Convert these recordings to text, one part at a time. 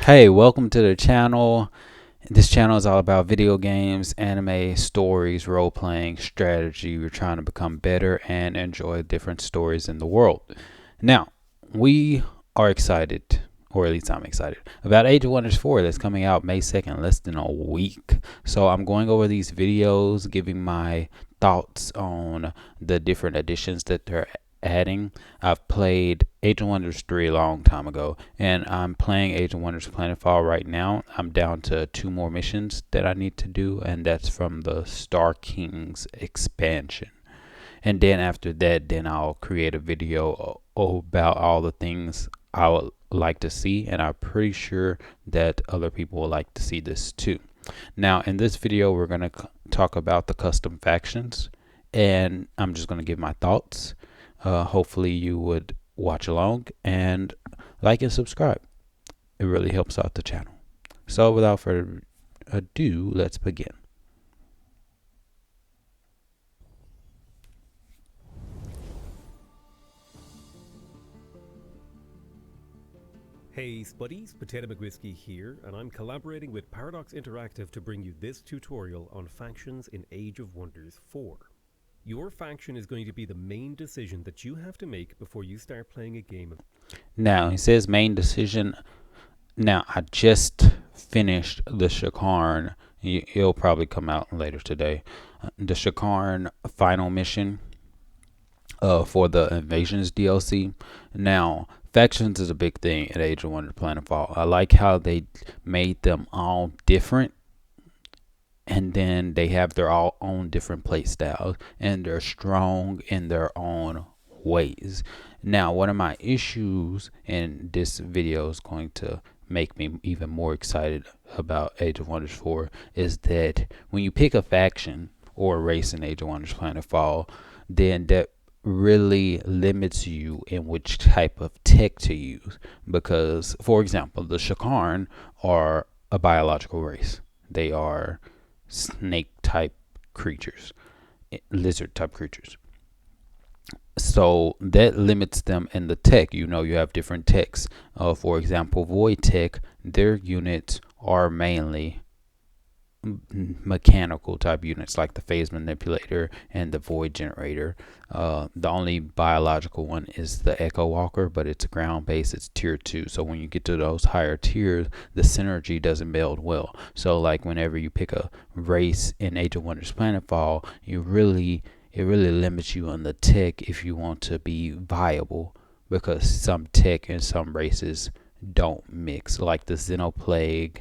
Hey, welcome to the channel. This channel is all about video games, anime, stories, role playing, strategy. We're trying to become better and enjoy different stories in the world. Now, we are excited, or at least I'm excited, about Age of Wonders 4 that's coming out May 2nd, less than a week. So I'm going over these videos, giving my thoughts on the different additions that they're adding. I've played Age of Wonders 3 a long time ago, and I'm playing Age of Wonders Planetfall right now. I'm down to 2 more missions that I need to do, and that's from the Star Kings expansion. And then after that, then I'll create a video about all the things I would like to see, and I'm pretty sure that other people will like to see this too. Now, in this video, we're going to talk about the custom factions, and I'm just going to give my thoughts. Hopefully you would watch along and like and subscribe. It really helps out the channel. So without further ado, let's begin. Hey Spuddies, Potato McWhiskey here, and I'm collaborating with Paradox Interactive to bring you this tutorial on factions in Age of Wonders 4. Your faction is going to be the main decision that you have to make before you start playing a game of... Now, it says main decision. Now, I just finished the Shakarn. It'll probably come out later today. The Shakarn final mission for the Invasions DLC. Now, factions is a big thing in Age of Wonders Planetfall. I like how they made them all different, and then they have their all own different play styles, and they're strong in their own ways. Now, one of my issues in this video is going to make me even more excited about Age of Wonders 4 is that when you pick a faction or a race in Age of Wonders Planetfall, then that really limits you in which type of tech to use. Because, for example, the Shakarn are a biological race. They are snake type creatures, lizard type creatures. So that limits them in the tech. You have different techs. For example, Void Tech, their units are mainly mechanical type units like the phase manipulator and the void generator. The only biological one is the Echo Walker, but it's ground based, it's tier 2. So when you get to those higher tiers, the synergy doesn't meld well. So like whenever you pick a race in Age of Wonders Planetfall, it really limits you on the tech if you want to be viable, because some tech and some races don't mix, like the Xenoplague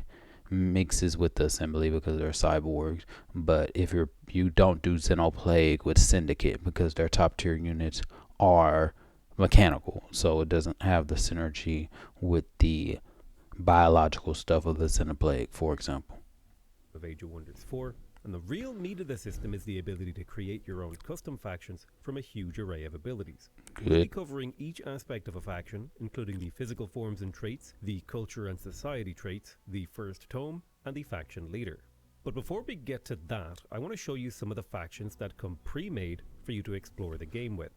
mixes with the assembly because they're cyborgs. But if you don't do Xenoplague with Syndicate because their top tier units are mechanical, so it doesn't have the synergy with the biological stuff of the Xenoplague, for example. Age of Wonders 4, and the real meat of the system is the ability to create your own custom factions from a huge array of abilities. We'll be covering each aspect of a faction, including the physical forms and traits, the culture and society traits, the first tome, and the faction leader. But before we get to that, I want to show you some of the factions that come pre-made for you to explore the game with.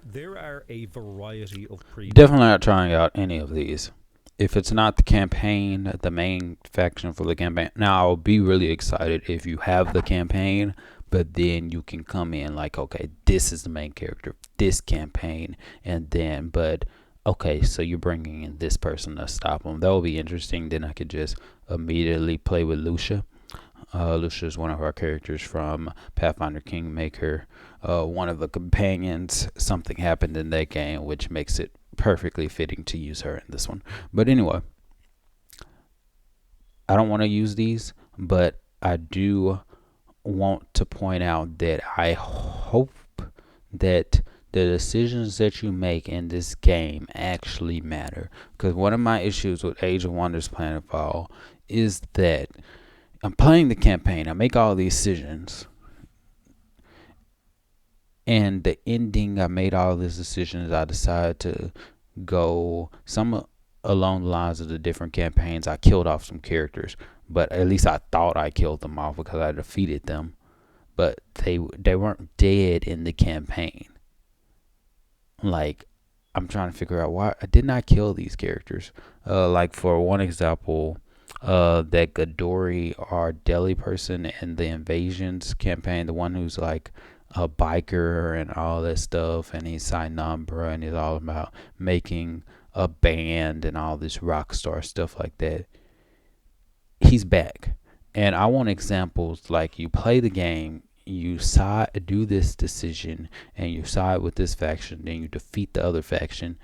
There are a variety of Definitely not trying out any of these. If it's not the campaign, the main faction for the campaign. Now, I'll be really excited if you have the campaign, but then you can come in like, okay, this is the main character, this campaign, and then, but okay, so you're bringing in this person to stop them. That will be interesting. Then I could just immediately play with Lucia. Lucia is one of our characters from Pathfinder Kingmaker. One of the companions, something happened in that game which makes it perfectly fitting to use her in this one. But anyway, I don't want to use these, but I do want to point out that I hope that the decisions that you make in this game actually matter. Because one of my issues with Age of Wonders Planetfall is that I'm playing the campaign, I make all these decisions, and the ending, I made all these decisions. I decided to go some along the lines of the different campaigns. I killed off some characters, but at least I thought I killed them off because I defeated them. But they weren't dead in the campaign. Like, I'm trying to figure out why I did not kill these characters. Like for one example, that Gadori or Delhi person in the Invasions campaign, the one who's like a biker and all that stuff, and he's Sai Nambra, and he's all about making a band and all this rock star stuff like that. He's back, and I want examples like you play the game, you side do this decision, and you side with this faction, then you defeat the other faction.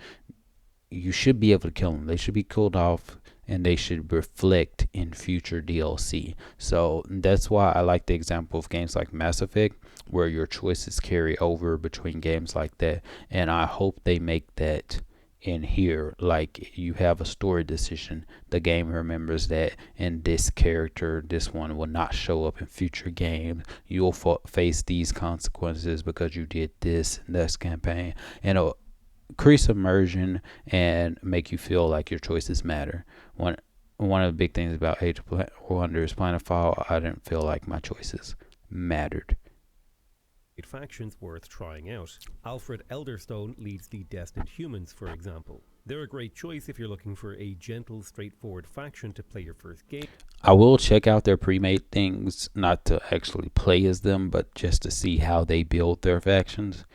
You should be able to kill them. They should be killed off, and they should reflect in future DLC. So that's why I like the example of games like Mass Effect, where your choices carry over between games like that. And I hope they make that in here. Like you have a story decision, the game remembers that, and this character, this one, will not show up in future games. You'll face these consequences because you did this in this campaign, and it'll increase immersion and make you feel like your choices matter. One of the big things about Age of Wonders Planetfall, I didn't feel like my choices mattered. Factions worth trying out. Alfred Elderstone leads the Destined Humans, for example. They're a great choice if you're looking for a gentle, straightforward faction to play your first game. I will check out their pre-made things, not to actually play as them, but just to see how they build their factions,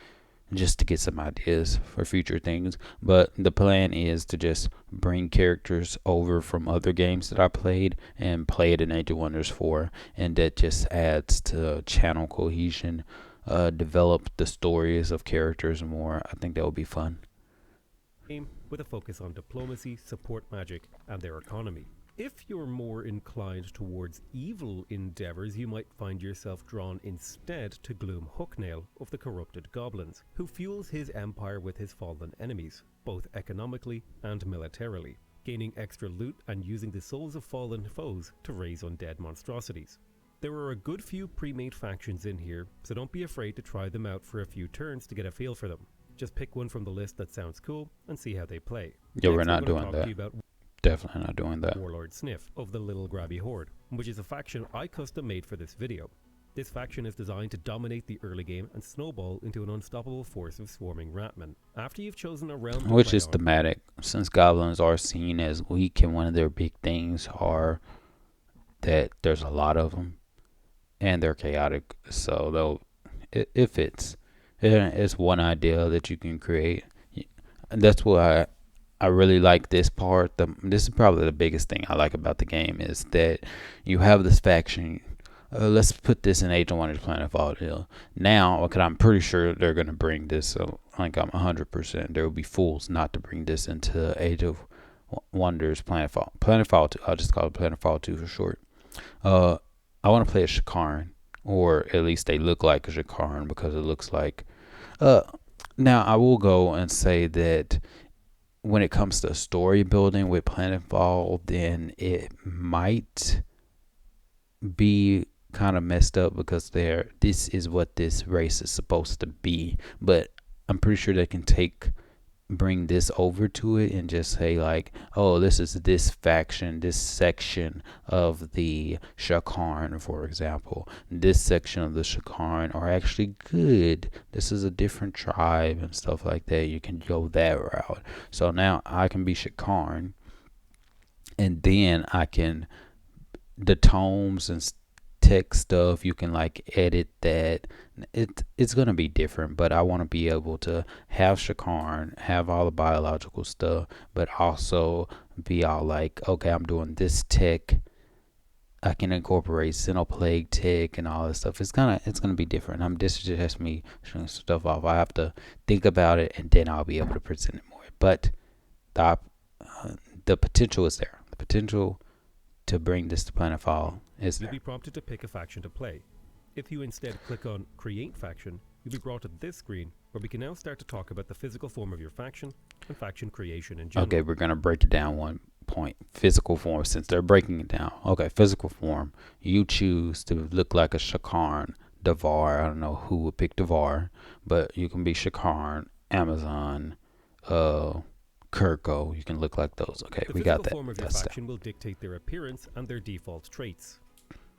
just to get some ideas for future things. But the plan is to just bring characters over from other games that I played and play it in Age of Wonders 4, and that just adds to channel cohesion, develop the stories of characters more. I think that would be fun. With a focus on diplomacy, support magic, and their economy. If you're more inclined towards evil endeavors, you might find yourself drawn instead to Gloom Hooknail of the Corrupted Goblins, who fuels his empire with his fallen enemies, both economically and militarily, gaining extra loot and using the souls of fallen foes to raise undead monstrosities. There are a good few pre-made factions in here, so don't be afraid to try them out for a few turns to get a feel for them. Just pick one from the list that sounds cool and see how they play. Yeah, we're not doing that. Definitely not doing that. Warlord Sniff of the Little Grabby Horde, which is a faction I custom made for this video. This faction is designed to dominate the early game and snowball into an unstoppable force of swarming ratmen. After you've chosen a realm, which is thematic, since goblins are seen as weak, and one of their big things are that there's a lot of them, and they're chaotic. So it fits. It's one idea that you can create, and that's why I really like this part. This is probably the biggest thing I like about the game, is that you have this faction. Let's put this in Age of Wonders Planetfall. Now, okay, I'm pretty sure they're going to bring this. Like I'm 100%. There will be fools not to bring this into Age of Wonders Planetfall. Planetfall 2. I'll just call it Planetfall 2 for short. I want to play a Shakaran, or at least they look like a Shakaran, because it looks like. Now I will go and say that when it comes to story building with Planetfall, then it might be kind of messed up, because this is what this race is supposed to be. But I'm pretty sure they can bring this over to it and just say like, oh, this is this faction, this section of the Shakaran, for example. This section of the Shakaran are actually good. This is a different tribe and stuff like that. You can go that route. So now I can be Shakaran, and then I can, the tomes and tech stuff, you can like edit that. It's gonna be different, but I want to be able to have Shakaran, have all the biological stuff, but also be all like, okay, I'm doing this tech. I can incorporate Xenoplague tech and all this stuff. It's gonna be different. This is just me showing stuff off. I have to think about it, and then I'll be able to present it more. But the potential is there. The potential to bring this to Planetfall is there. You'll be prompted to pick a faction to play. If you instead click on Create Faction, you'll be brought to this screen, where we can now start to talk about the physical form of your faction and faction creation in general. Okay, we're going to break it down one point. Physical form, since they're breaking it down. Okay, physical form. You choose to look like a Shakaran, Davar. I don't know who would pick Davar, but you can be Shakaran, Amazon, Kirko. You can look like those. Okay, we got that. The physical form of your faction will dictate their appearance and their default traits.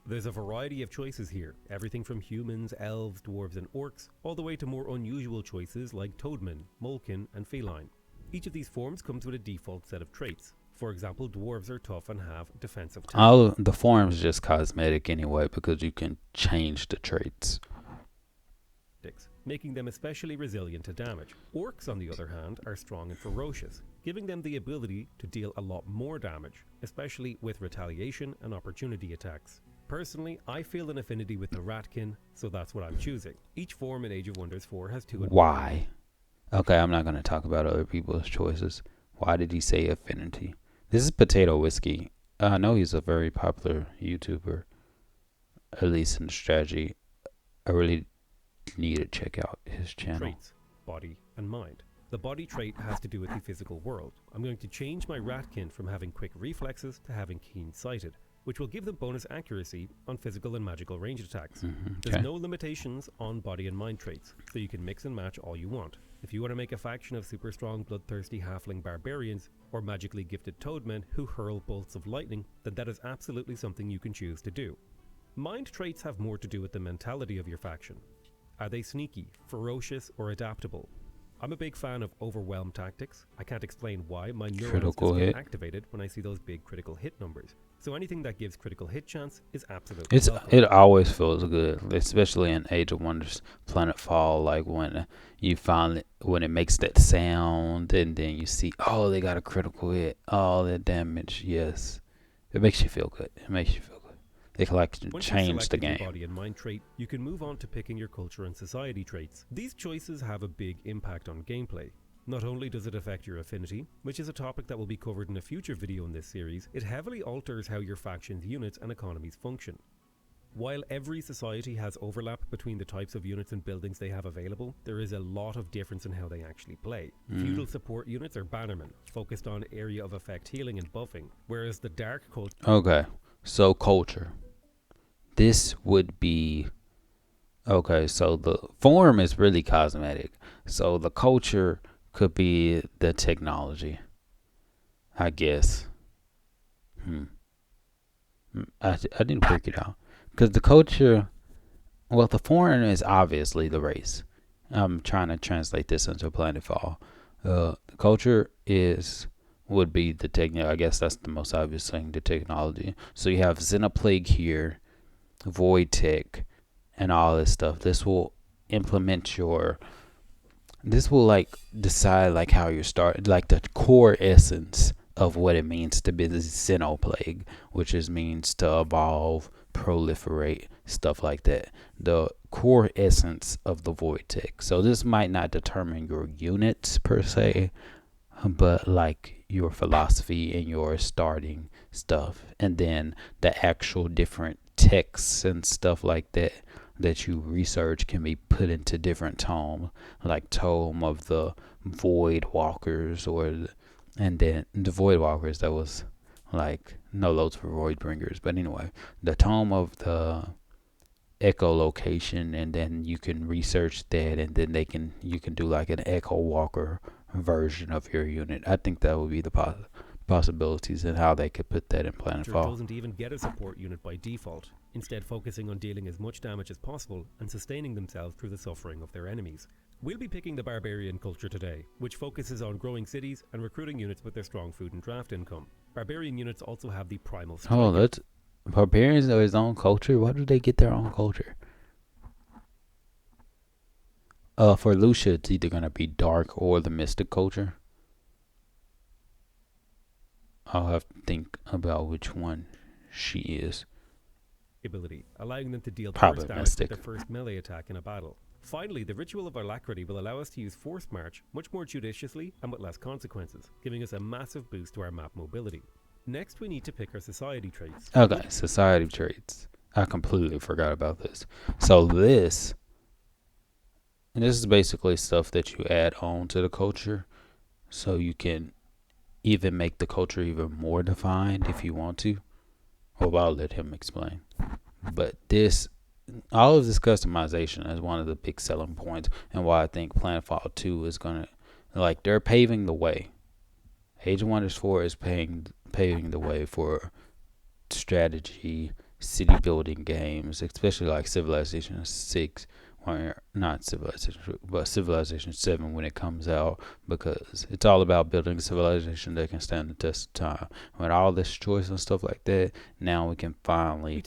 There's a variety of choices here, everything from humans, elves, dwarves, and orcs, all the way to more unusual choices like Toadman, Molkin, and Feline. Each of these forms comes with a default set of traits. For example, dwarves are tough and have defensive All the forms just cosmetic anyway because you can change the traits. tactics, making them especially resilient to damage. Orcs, on the other hand, are strong and ferocious, giving them the ability to deal a lot more damage, especially with retaliation and opportunity attacks. Personally, I feel an affinity with the Ratkin, so that's what I'm choosing. Each form in Age of Wonders 4 has two. Why? Okay, I'm not going to talk about other people's choices. Why did he say affinity? This is Potato Whiskey. I know he's a very popular YouTuber, at least in strategy. I really need to check out his channel. Traits, body and mind. The body trait has to do with the physical world. I'm going to change my Ratkin from having quick reflexes to having keen-sighted, which will give them bonus accuracy on physical and magical ranged attacks. There's no limitations on body and mind traits, so you can mix and match all you want. If you want to make a faction of super strong bloodthirsty halfling barbarians or magically gifted toadmen who hurl bolts of lightning, then that is absolutely something you can choose to do. Mind traits have more to do with the mentality of your faction. Are they sneaky, ferocious, or adaptable? I'm a big fan of overwhelm tactics. I can't explain why my neurons just get activated when I see those big critical hit numbers. So anything that gives critical hit chance is absolutely welcome. It always feels good, especially in Age of Wonders Planetfall, like when you finally, when it makes that sound and then you see, oh, they got a critical hit, all that damage. Yes, it makes you feel good. It makes you feel good. They can like change the game. Your body and mind trait, you can move on to picking your culture and society traits. These choices have a big impact on gameplay. Not only does it affect your affinity, which is a topic that will be covered in a future video in this series, it heavily alters how your faction's units and economies function. While every society has overlap between the types of units and buildings they have available, there is a lot of difference in how they actually play. Feudal support units are bannermen, focused on area of effect healing and buffing, whereas the dark culture... Okay, so culture. This would be... Okay, so the form is really cosmetic. So the culture could be the technology, I guess. I didn't break it out. Because the culture, well, the foreign is obviously the race. I'm trying to translate this into Planetfall. The culture would be the technology. I guess that's the most obvious thing, the technology. So you have Xenoplague here, Void Tech, and all this stuff. This will implement this will like decide like how you start, like the core essence of what it means to be the Xenoplague, which means to evolve, proliferate, stuff like that. The core essence of the Void Tech. So this might not determine your units per se, but like your philosophy and your starting stuff, and then the actual different texts and stuff like that you research can be put into different tomes, like Tome of the Void Walkers, and then the Void Walkers, that was like no loads for Void Bringers, but anyway, the Tome of the Echolocation, and then you can research that, and then you can do like an Echo Walker version of your unit. I think that would be the possibilities and how they could put that in Planetfall. Doesn't even get a support unit by default, instead focusing on dealing as much damage as possible and sustaining themselves through the suffering of their enemies. We'll be picking the Barbarian culture today, which focuses on growing cities and recruiting units with their strong food and draft income. Barbarian units also have the primal strike. Oh, that's Barbarians are his own culture? Why do they get their own culture? For Lucia, it's either going to be dark or the mystic culture. I'll have to think about which one she is. Ability, allowing them to deal Probably burst damage with their first melee attack in a battle. Finally, the Ritual of Alacrity will allow us to use Forced March much more judiciously and with less consequences, giving us a massive boost to our map mobility. Next, we need to pick our society traits. Okay, society traits. I completely forgot about this. So this is basically stuff that you add on to the culture, so you can even make the culture even more defined if you want to. Well, I'll let him explain. But all of this customization is one of the big selling points, and why I think Planetfall 2 is gonna, like, they're paving the way. Age of Wonders 4 is paving the way for strategy, city building games, especially like Civilization 6, or not Civilization, but Civilization 7 when it comes out, because it's all about building a civilization that can stand the test of time. With all this choice and stuff like that, now we can finally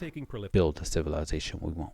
build the civilization we want.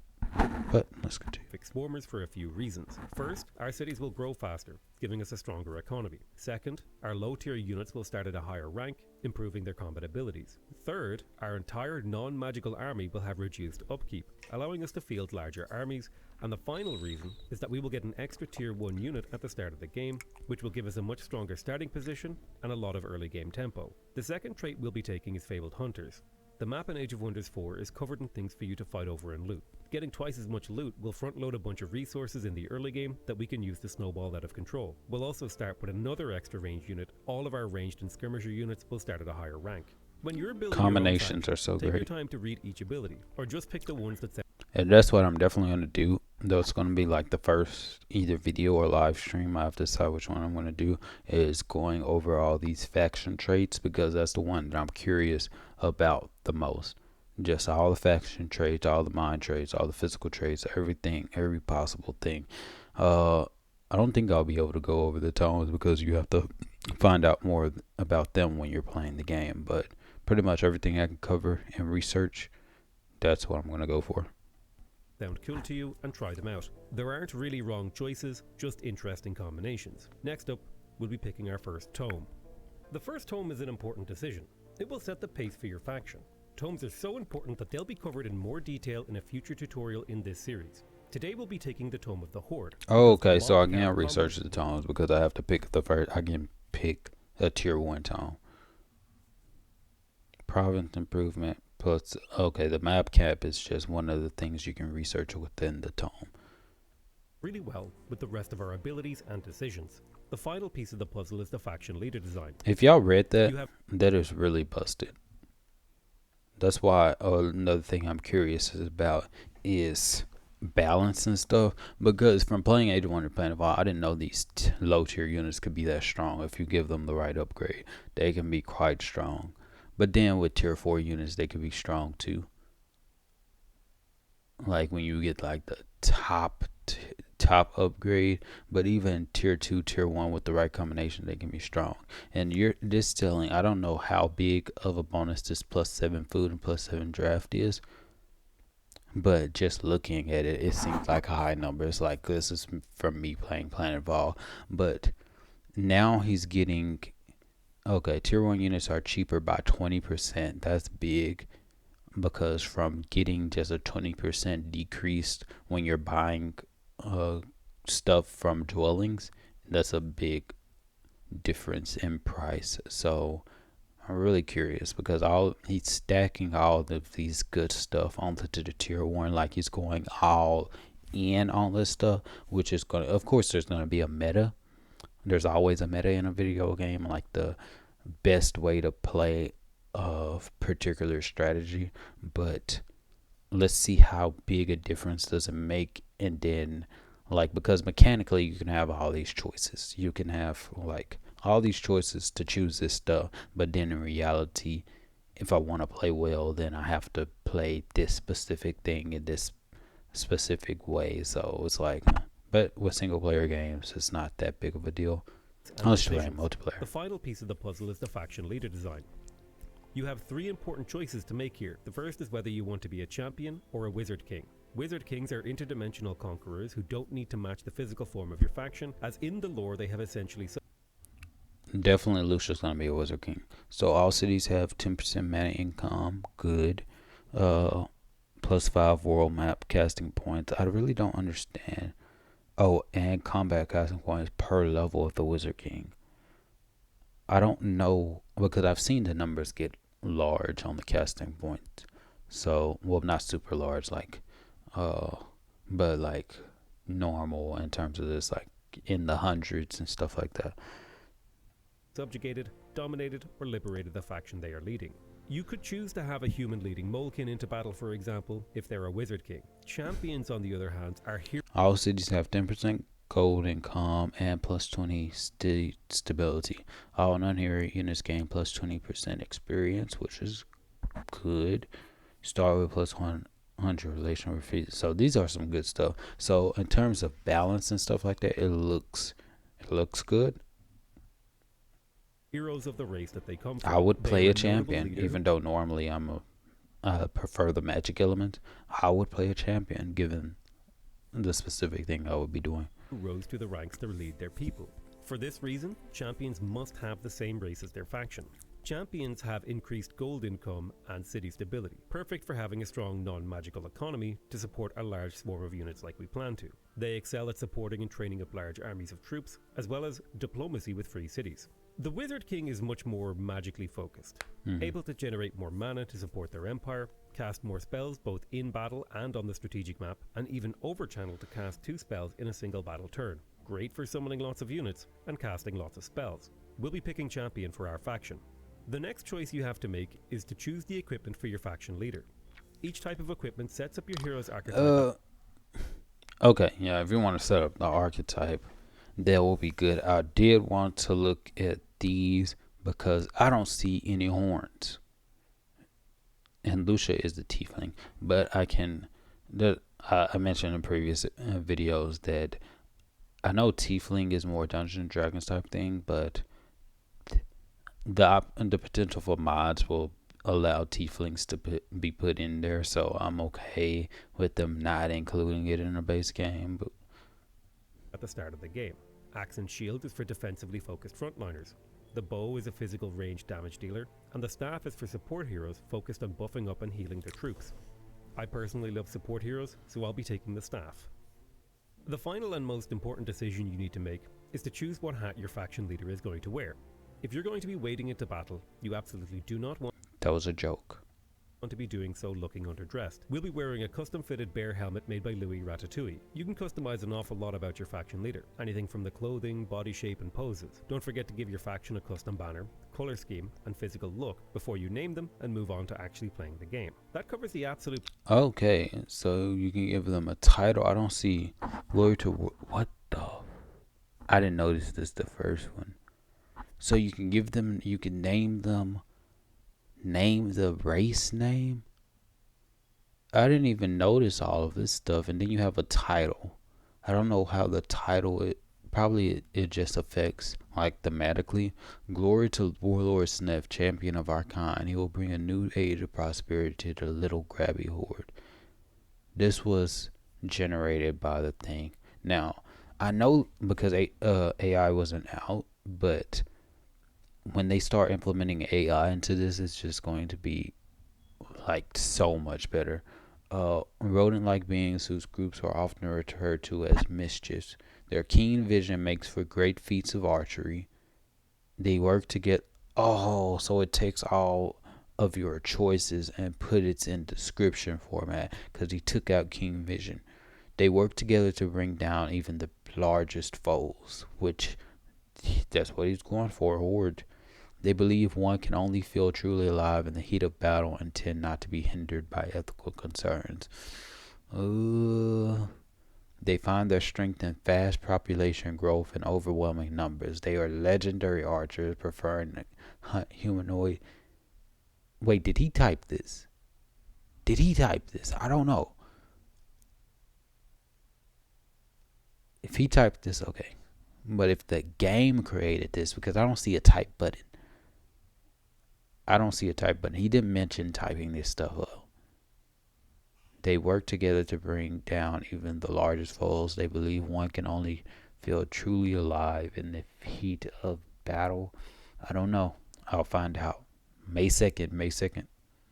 But let's continue. Swarmers for a few reasons. First, our cities will grow faster, giving us a stronger economy. Second, our low tier units will start at a higher rank, improving their combat abilities. Third, our entire non-magical army will have reduced upkeep, allowing us to field larger armies. And the final reason is that we will get an extra tier 1 unit at the start of the game, which will give us a much stronger starting position and a lot of early game tempo. The second trait we'll be taking is Fabled Hunters. The map in Age of Wonders 4 is covered in things for you to fight over and loot. Getting twice as much loot will front load a bunch of resources in the early game that we can use to snowball out of control. We'll also start with another extra ranged unit. All of our ranged and skirmisher units will start at a higher rank. When you're building combinations your own faction, are so take great. your time to read each ability, or just pick the ones that And that's what I'm definitely going to do. Though it's going to be like the first either video or live stream. I have to decide which one I'm going to do. Is going over all these faction traits, because that's the one that I'm curious about the most. Just all the faction traits, all the mind traits, all the physical traits, everything, every possible thing. I don't think I'll be able to go over the tones, because you have to find out more about them when you're playing the game. But pretty much everything I can cover and research, that's what I'm going to go for. sound cool to you and try them out. There aren't really wrong choices, just interesting combinations. Next up, we'll be picking our first tome. The first tome is an important decision. It will set the pace for your faction. Tomes are so important that they'll be covered in more detail in a future tutorial in this series. Today we'll be taking the Tome of the Horde. Oh, okay, so I can research the tomes, because I have to pick the first. I can pick a tier 1 tome. Province improvement plus, okay, the map cap is just one of the things you can research within the tome. Really well with the rest of our abilities and decisions. The final piece of the puzzle is the faction leader design. If y'all read that, that is really busted. That's why another thing I'm curious about is balance and stuff, because from playing Age of Wonders Planet of All, I didn't know these low tier units could be that strong. If you give them the right upgrade, they can be quite strong. But then with tier 4 units, they could be strong too. Like when you get like the top upgrade, but even tier 2, tier 1 with the right combination, they can be strong. And you're distilling, I don't know how big of a bonus this +7 food and +7 draft is, but just looking at it, it seems like a high number. It's like, this is from me playing Planet Vol, but now he's getting, okay, tier 1 units are cheaper by 20%. That's big, because from getting just a 20% decreased when you're buying stuff from dwellings, that's a big difference in price. So I'm really curious, because he's stacking all of these good stuff onto the tier 1, like he's going all in on this stuff, which is going to, of course there's going to be a meta. There's always a meta in a video game, like the best way to play a particular strategy. But let's see how big a difference does it make. And then, like, because mechanically you can have all these choices, you can have like all these choices to choose this stuff, but then in reality, if I want to play well, then I have to play this specific thing in this specific way. So it's like, but with single player games, it's not that big of a deal unless you're playing multiplayer. The final piece of the puzzle is the faction leader design. You have 3 important choices to make here. The first is whether you want to be a champion or a wizard king. Wizard kings are interdimensional conquerors who don't need to match the physical form of your faction, as in the lore they have essentially... Definitely Lucia's going to be a wizard king. So all cities have 10% mana income. Good. +5 world map casting points. I really don't understand. Oh, and combat casting points per level of the wizard king. I don't know, because I've seen the numbers get large on the casting point. So, well, not super large, like, but like normal in terms of this, like in the hundreds and stuff like that. Subjugated, dominated, or liberated the faction they are leading. You could choose to have a human leading Molekin into battle, for example, if they're a wizard king. Champions, on the other hand, are here. All cities have 10% gold income and +20 stability. All non-hero units gain +20% experience, which is good. Start with +1 100 relation repeat. So these are some good stuff. So in terms of balance and stuff like that, it looks good. Heroes of the race that they come I from. would They play are a a notable champion, leader who even though normally I prefer the magic element. I would play a champion given the specific thing I would be doing. rose to the ranks to lead their people. For this reason, champions must have the same race as their faction. Champions have increased gold income and city stability, perfect for having a strong non-magical economy to support a large swarm of units like we plan to. They excel at supporting and training up large armies of troops, as well as diplomacy with free cities. The Wizard King is much more magically focused, able to generate more mana to support their empire, cast more spells both in battle and on the strategic map, and even overchannel to cast 2 spells in a single battle turn. Great for summoning lots of units and casting lots of spells. We'll be picking champion for our faction. The next choice you have to make is to choose the equipment for your faction leader. Each type of equipment sets up your hero's archetype. Okay, yeah, if you want to set up the archetype, that will be good. I did want to look at these because I don't see any horns. And Lucia is the tiefling, but I mentioned in previous videos that I know tiefling is more Dungeons and Dragons type thing, but the potential for mods will allow tieflings to be put in there, so I'm okay with them not including it in a base game. But At the start of the game, Axe and Shield is for defensively focused frontliners. The bow is a physical range damage dealer, and the staff is for support heroes focused on buffing up and healing their troops. I personally love support heroes, so I'll be taking the staff. The final and most important decision you need to make is to choose what hat your faction leader is going to wear. If you're going to be wading into battle, you absolutely do not want that was a joke. to be doing so looking underdressed. We'll be wearing a custom fitted bear helmet made by Louis Ratatouille. You can customize an awful lot about your faction leader, anything from the clothing, body shape and poses. Don't forget to give your faction a custom banner, color scheme and physical look before you name them and move on to actually playing the game. That covers the absolute Okay, so you can give them a title. I don't see glory to what the. I didn't notice this the first one. So you can name them. Name the race name. I didn't even notice all of this stuff, and then you have a title. I don't know how the title it just affects like thematically. Glory to Warlord Snef, champion of our kind. He will bring a new age of prosperity to the little grabby horde. This was generated by the thing. Now I know because AI wasn't out, but when they start implementing AI into this, it's just going to be like so much better. Rodent-like beings whose groups are often referred to as mischiefs. Their keen vision makes for great feats of archery. They work to get so it takes all of your choices and put it in description format because he took out keen vision. They work together to bring down even the largest foes, which that's what he's going for, horde. They believe one can only feel truly alive in the heat of battle and tend not to be hindered by ethical concerns. They find their strength in fast population growth and overwhelming numbers. They are legendary archers, preferring to hunt humanoid. Wait, did he type this? I don't know. If he typed this, okay. But if the game created this, because I don't see a type button. He didn't mention typing this stuff up. They work together to bring down even the largest foes. They believe one can only feel truly alive in the heat of battle. I don't know. I'll find out. May 2nd.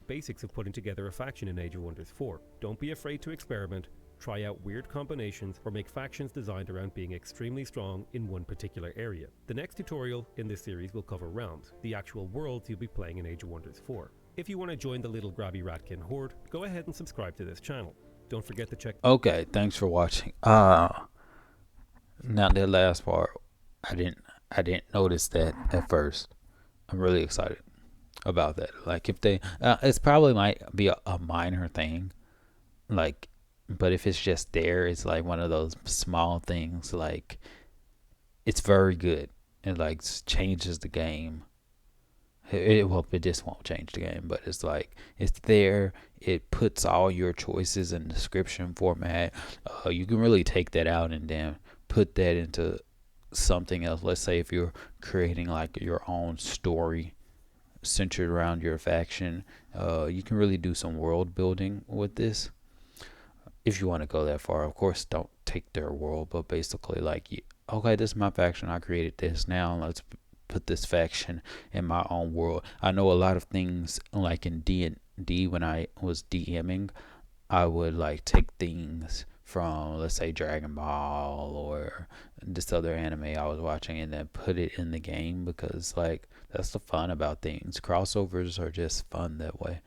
basics of putting together a faction in Age of Wonders 4. Don't be afraid to experiment, try out weird combinations, or make factions designed around being extremely strong in one particular area. The next tutorial in this series will cover realms, the actual worlds you'll be playing in Age of Wonders 4. If you want to join the little grabby ratkin horde, go ahead and subscribe to this channel. Don't forget to check. Okay, thanks for watching. Now the last part, I didn't notice that at first. I'm really excited about that. Like if they, it's probably might be a minor thing, like, but if it's just there, it's like one of those small things. Like, it's very good. It like changes the game. It just won't change the game, but it's like it's there. It puts all your choices in description format. You can really take that out and then put that into something else. Let's say if you're creating like your own story centered around your faction, you can really do some world building with this if you want to go that far. Of course, don't take their world, but basically like, okay, this is my faction. I created this. Now let's put this faction in my own world. I know a lot of things like in D&D when I was DMing, I would like take things from, let's say, Dragon Ball or this other anime I was watching and then put it in the game, because like that's the fun about things. Crossovers are just fun that way.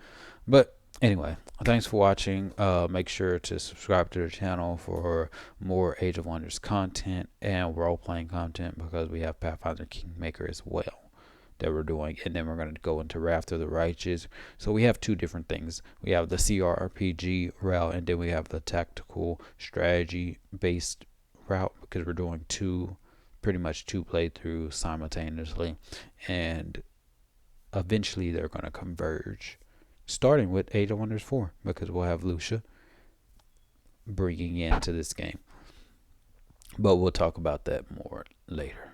But anyway, thanks for watching. Make sure to subscribe to the channel for more Age of Wonders content and role-playing content, because we have Pathfinder Kingmaker as well that we're doing, and then we're going to go into Wrath of the Righteous. So we have two different things. We have the CRPG route, and then we have the tactical strategy based route, because we're doing pretty much two playthroughs simultaneously, and eventually they're going to converge, starting with Age of Wonders 4, because we'll have Lucia bringing into this game. But we'll talk about that more later.